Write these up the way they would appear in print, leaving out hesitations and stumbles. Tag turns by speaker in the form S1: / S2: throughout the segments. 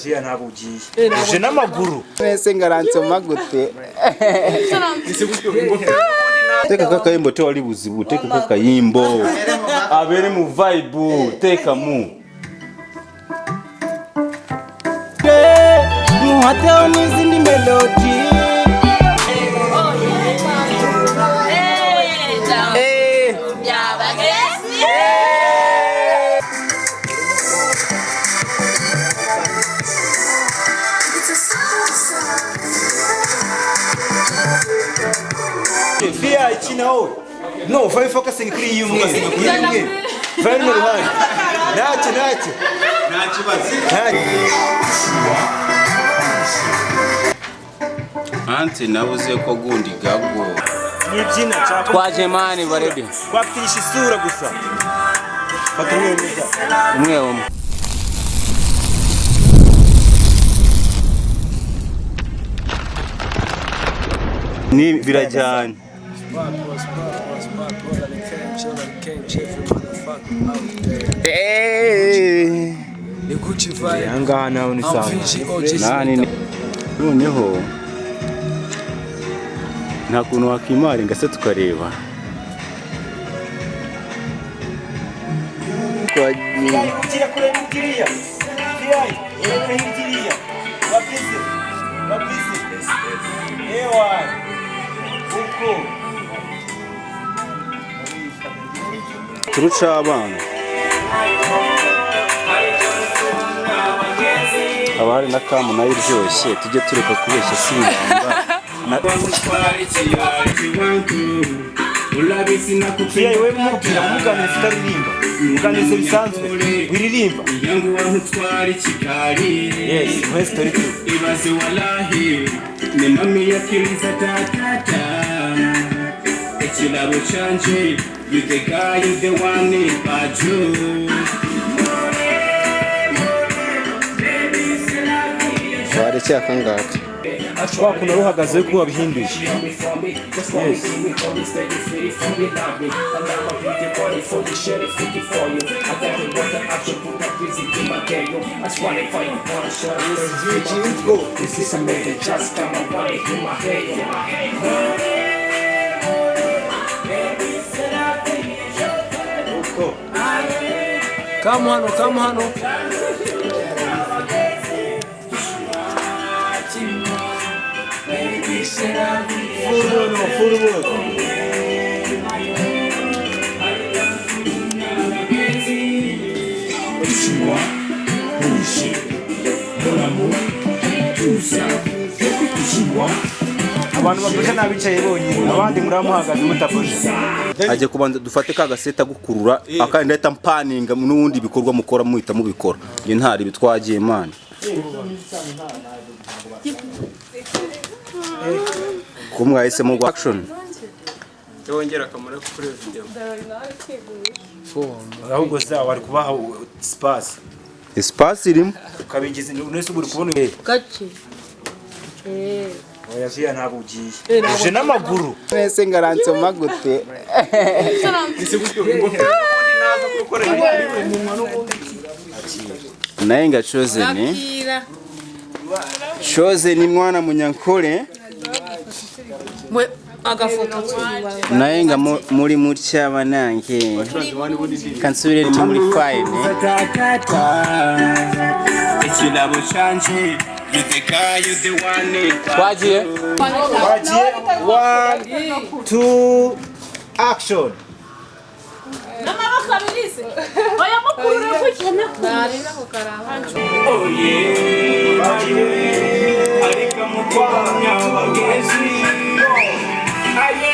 S1: Oya ntabwo ugiye. Uje n'amaguru.
S2: Mwese ngaransoma gute. Teka kakayimbo to wali buzibu, teka kakayimbo. Abere mu vibe, teka mu. Muhateo n'izindi melody.
S1: Fia ichinaho. No, vai focusing kuri yumwe. Vai no ruhande. Nache. Nache bazi.
S2: Ante nabuze ko gundi gago.
S1: Nibyina cyako.
S2: Twaje mani barebe.
S1: Wapitisha isura gusa. Fatumwe neza.
S2: Umwe. Ni birajyanye.
S1: Yanga naho ni sawa.
S2: Nani noneho nta kuntu wakimara ngase tukareba.
S1: Kujya kure mukiriya. Fiyai, mukiriya. Wapize. Ewa. Uko.
S2: Turuca abana. Abari nakamu nayo iryoshye tujye tureka kubeshya sibamba.
S1: Fiyai we mubwira umugane sitaririmba. Muganize bisanzwe wiririmba. Yes, we story too.
S3: Ibaze wallahi ni mami yakiliza tata. Ekilabo chanje you the guy you the one in Paju.
S2: Wari cyakangaka.
S1: Ashwa kuna ruhagaze ko wabihinduye. Yes. Come on. Full work. Abantu bavuga nabicaye bonyine abandi muramuhagaze mutafuje.
S2: Aje kubanza dufate ka gaseta gukurura akandi ndahita mpaninga n'ubundi bikorwa mukora muhita mubikora. Nge ntari bitwagiye man. Kumwahise mu action.
S1: Yongera kamera kuri video. Ahubwo za wari kubaha space.
S2: Espace irimo.
S1: Kabigize nese buri kubona
S4: Gace.
S1: Oya via ntabwo ugiye. Uje n'amaguru.
S2: Mwese ngaransoma gute. Naye nga Chose ni mwana munyankole.
S4: Mwe agafoto
S2: Naye nga muri mutya banange. Kansubire muri fine.
S3: Ekilabo chanje you the guy you the one in
S2: Twagiye.
S1: 1 2 action.
S4: Namabaka bilise. Oya mukuru kwikena. Nari nako karaba.
S3: Oh yeah. Arika mukwanya bagezi. Aye.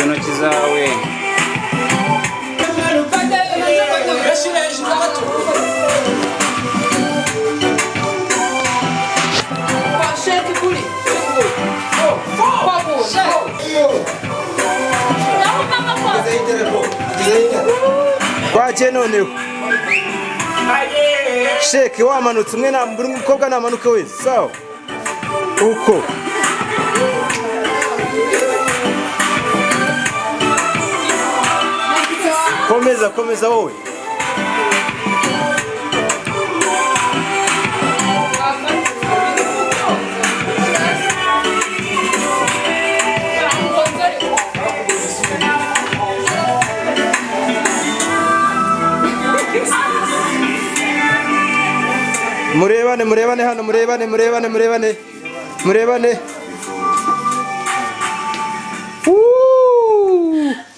S2: Intoki zawe.
S1: Kwaje none.
S3: Aye.
S1: sheke wamanutse umwe na buri mukobwa namanuke wese sawa uko komeza wowe murebane hano murebane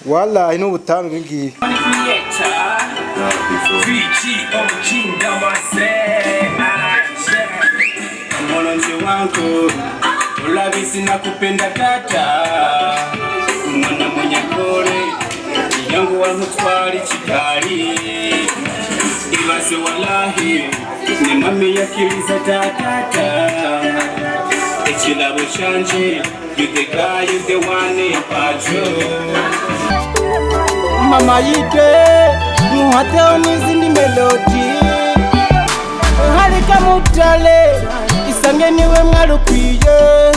S1: wala ino butanga ngiyi
S3: Mwananchi wangu ulabisi na kupenda tata mwana mwenye kore yangu wanutwari Kigali ibase wallahi ni mami yakiriza tata ekilabo chanje you the guy you the one in patrol
S5: mama yite muhateo n'izindi melodi harika mutale isange niwe mwarukwiye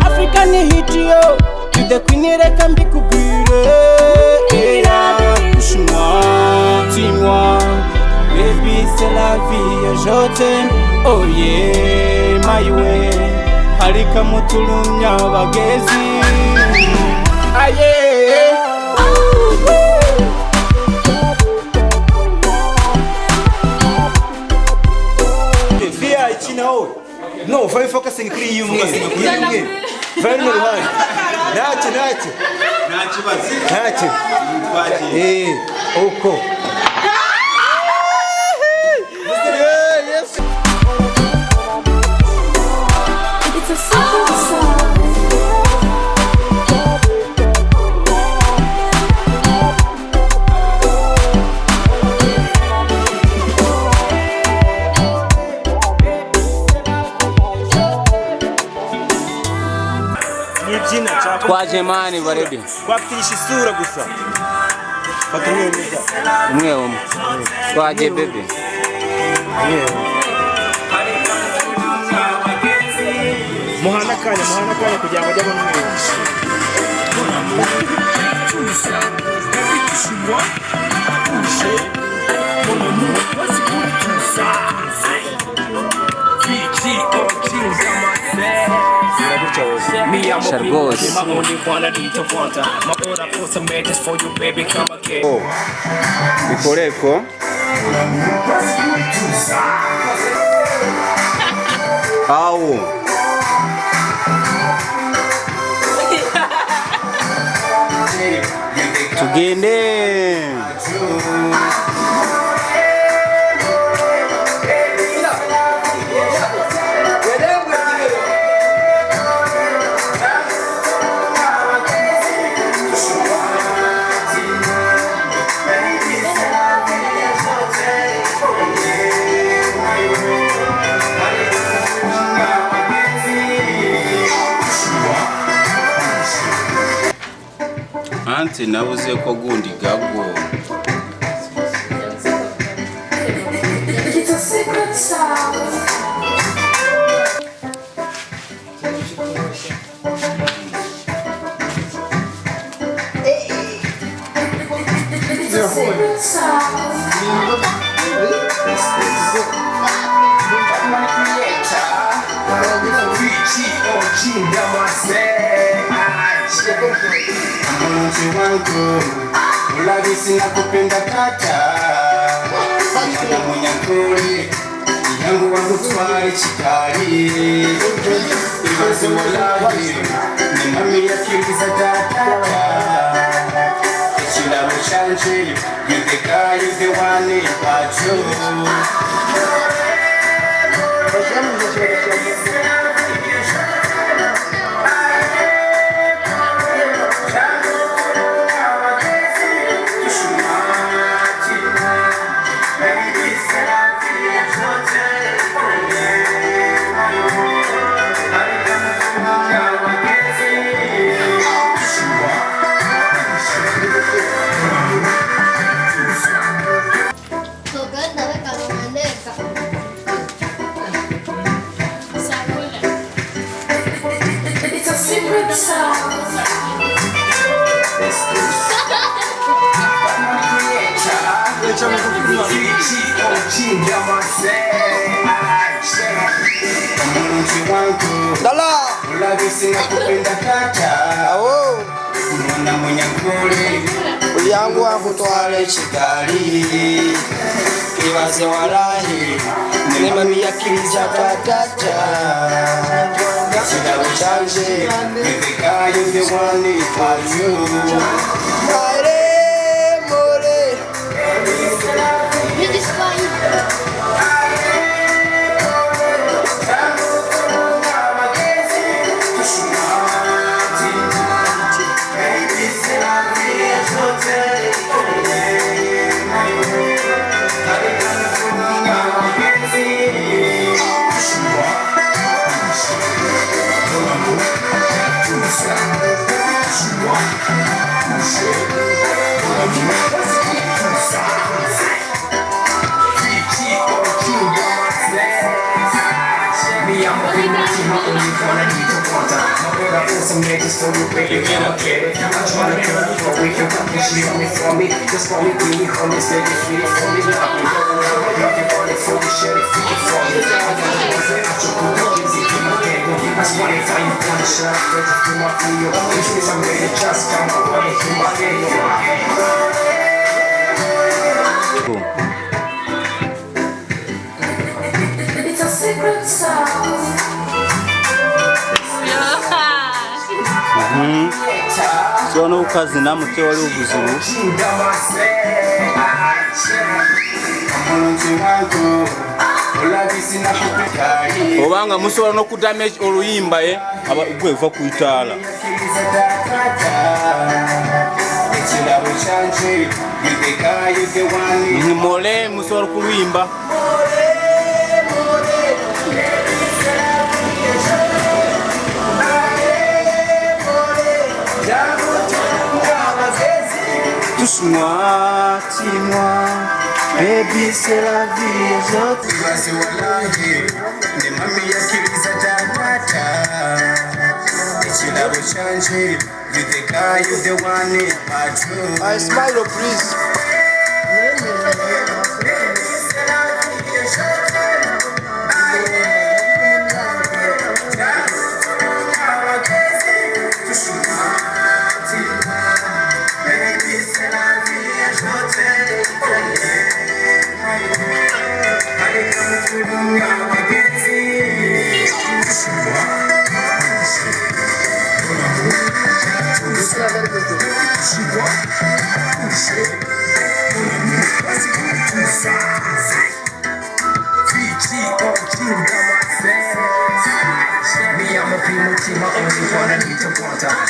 S5: Afrika ni hitiyo tudekwinireka mbikubwire kushimwa timwa baby c'est la vie je t'aime oh yeah my way harika mutulumya bagezi aye
S1: no vai focusing kuri yumwe vai no ruhande ntacyo uko
S6: It's a simple song.
S2: Twaje mani barebe
S1: kwapitisha isura gusa fata
S2: umwe twaje bebe
S1: muhana kanya kugira ngo ajye abona
S2: Shargos bikoreko awo tugende ante nabuze ko gundi gabwo
S6: It's a secret sound. It's a secret sound.
S3: mwananchi wangu ulabisi na kupenda tata mwana mwenye kore yangu wanutwari Kigali ibase wallahi ni mami yakiriza tata ekilabo chanje you the guy you the one in patrol
S6: So good, dame calor.
S1: Dala. Awo. Uliangu wangu twale Kigali. Ibaze walahi. Nema miyakiriza tatata. Kidabo chanje. Nitekayo the one for you. Mare more. Some niggas for you, baby, I'm a kid. I'm trying to cut up for we can put this shit on me for me. Just for me, give me on this nigga, sweet for me, love me. You want it for me, share it, freak it for me. I got it, I should put the kids in my head. That's why if I want to shut up, just do my video. This is I'm ready, just come on, I do my head.
S6: It's a secret sound.
S2: So no kazi na mutwe wali ubuzuru obanga musobola no kudamage oluyimba aba ugweva kuitala mole musobola kuluyimba Touche-moi, dis-moi, baby c'est la vie, je I smile, please.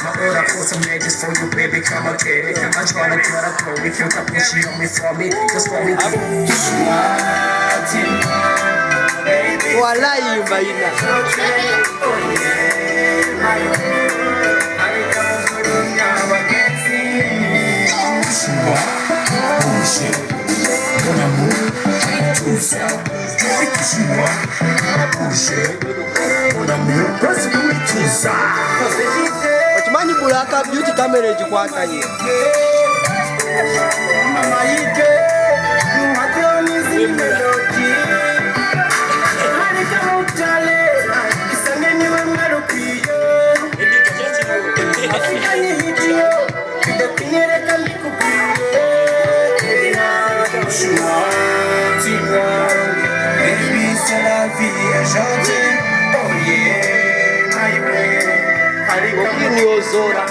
S2: My order for some edges for you, baby, come okay. I'm trying to cut up for if you can push it on me for me, just for me. Walai baina. Ochimanyi bulaka beauty camera ejikwata ye. Okini ozora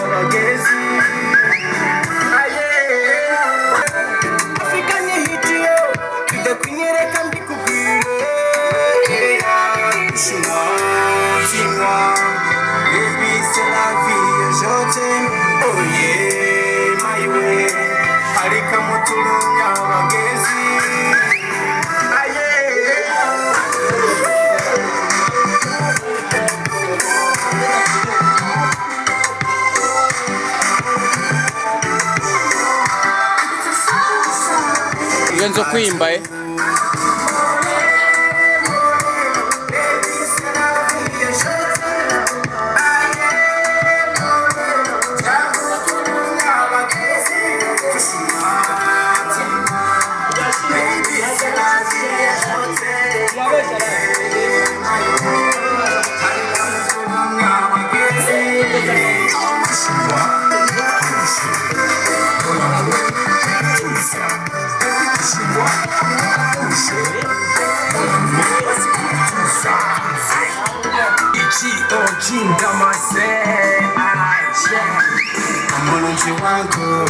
S2: yenzo kuimba
S3: wangu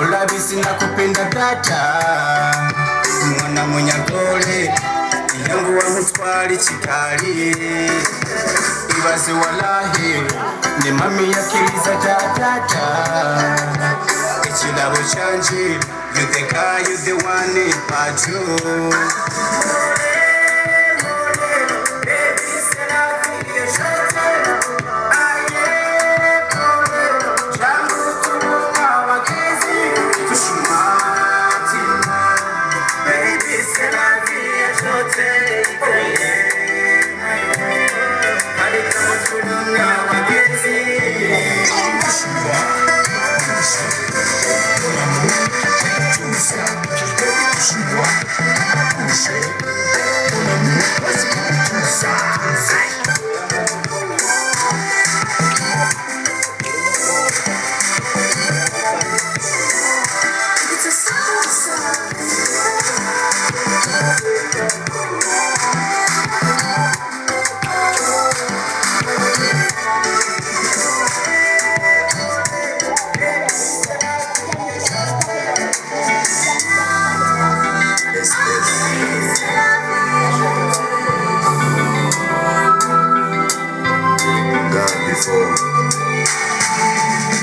S3: ulabisi nakupenda dada mwana munyagole yangu wamutwali chikali ibaze walahi ni mami yakiriza dada ekirabo chanje you the guy you the one but you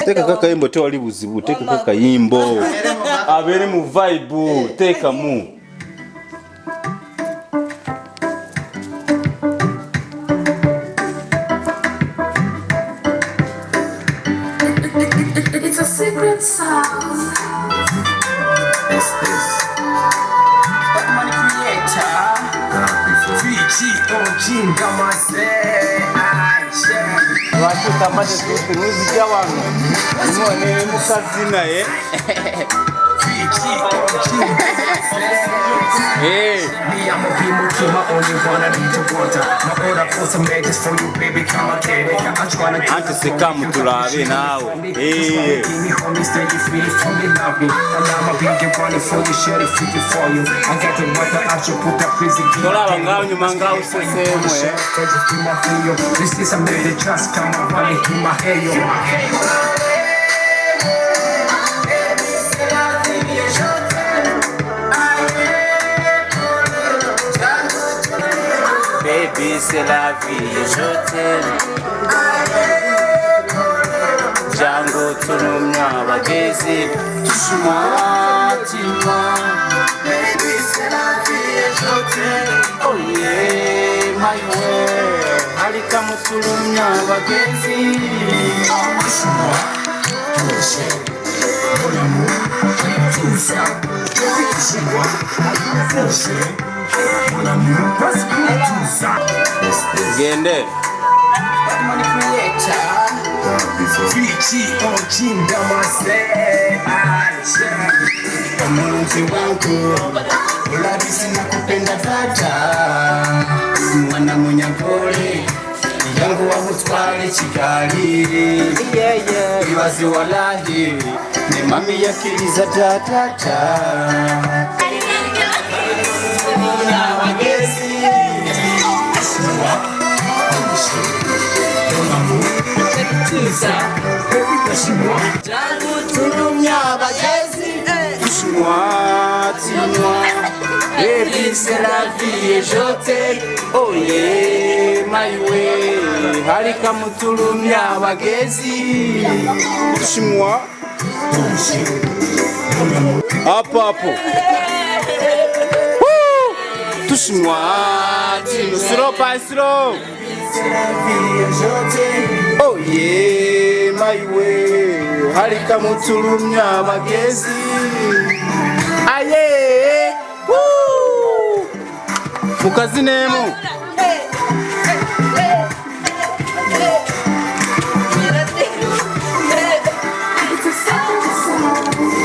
S2: Teka kakayimbo te wali buzibu, teka kakayimbo abere mu vibe, teka mu
S6: It's a secret sound.
S3: money creator NDAMAZE
S2: watu tamate tupe muziki abantu none mukazi naye
S1: Me, I'm a people to my only one I need to water. My order for some matches for you, baby, come and get it. I'm trying to
S2: ante sekamu tulabe nawe
S1: give me homies that you feel for me, love me. And I'm a big running for you, share it, fit it for you. I got the water, I should put that physical.
S2: tolaba ngaho nyuma ngaho sesemwe
S1: This is a made just come on, running through my hair,
S5: Baby, c'est la vie, je t'aime. Django, Turumirwa, bageze. Touche-moi, dis-moi. Baby, c'est la vie, je t'aime. Oh yeah, my way. Harika Turumirwa, bageze. Touche-moi, Tushe. Mon amour, tout ça. Touche-moi, Tushe. Mon amour, parce que tout ça.
S2: gende
S3: money creator NDAMAZE omuntu wangu ulabisi nakupenda dada mwana munyagole yangu wamutwali chikali ibaze walahi ni mami yakiriza dada
S5: Touche-moi, dis-moi. Baby, c'est la vie et je t'aime. Oh yeah, my way. Harika Turumirwa, bageze.
S2: touche-moi hapo hapo touche-moi dis-moi slow pas slow oh yeah my way Harika Turumirwa, bageze aye mukazi nemo
S6: It's a secret sound.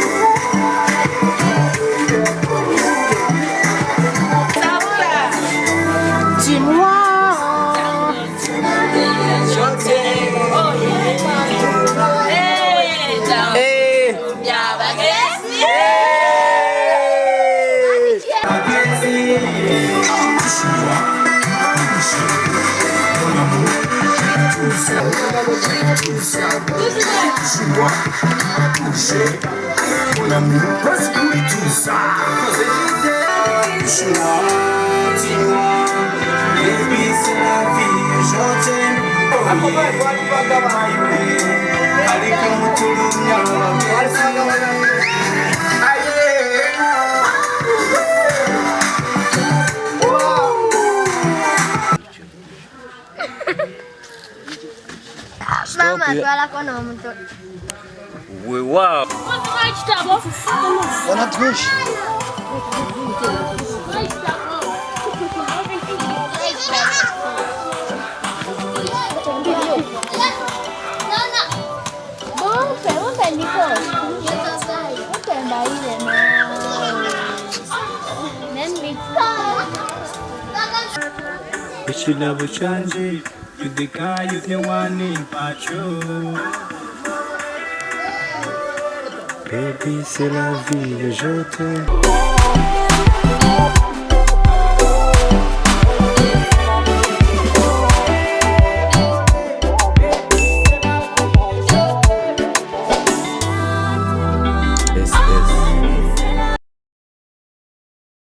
S1: Tushe, mon ami, passe pour tout ça.
S3: Baby, c'est la vie, je t'aime. Oh yeah, harika muturumya
S7: Mama, twala kono omuntu.
S2: Wow.
S8: Wanatwishi.
S3: Ikilabo chanje, you the guy, you the one in patrol. Baby, c'est la vie, je t'aime.